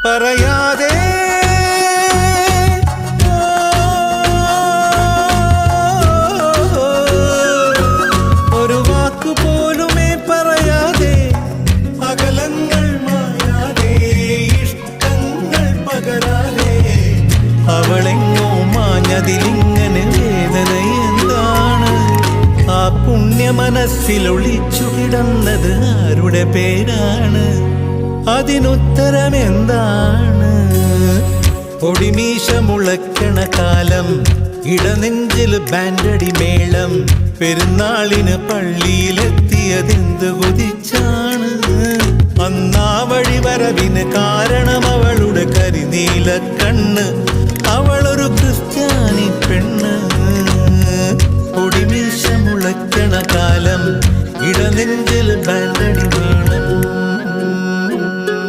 പറയാതെ ഒരു വാക്കുപോലുമേ പറയാതെ അകലങ്ങൾ മായാതെ ഇഷ്ടങ്ങൾ പകരാതെ അവളെങ്ങോ മാഞ്ഞതിലിങ്ങനെ വേദന എന്താണ്? ആ പുണ്യ മനസ്സിൽ ഒളിച്ചു കിടന്നത് ആരുടെ പേരാണ്? അതിനുത്തരം എന്താണ്? പൊടിമീശ മുളക്കണ കാലം, ഇടനെഞ്ചിൽ ബാൻഡടി മേളം, പെരുന്നാളിന് പള്ളിയിലെത്തിയതെന്ത് കൊതിച്ചാണ്? അന്നാ വഴി വരവിന് കാരണം അവളുടെ കരിനീല കണ്ണ്, അവളൊരു ക്രിസ്ത്യാനി പെണ്ണ്. പൊടിമീശ മുളക്കണ കാലം, ഇടനെഞ്ചിൽ ബാൻഡടി മേളം.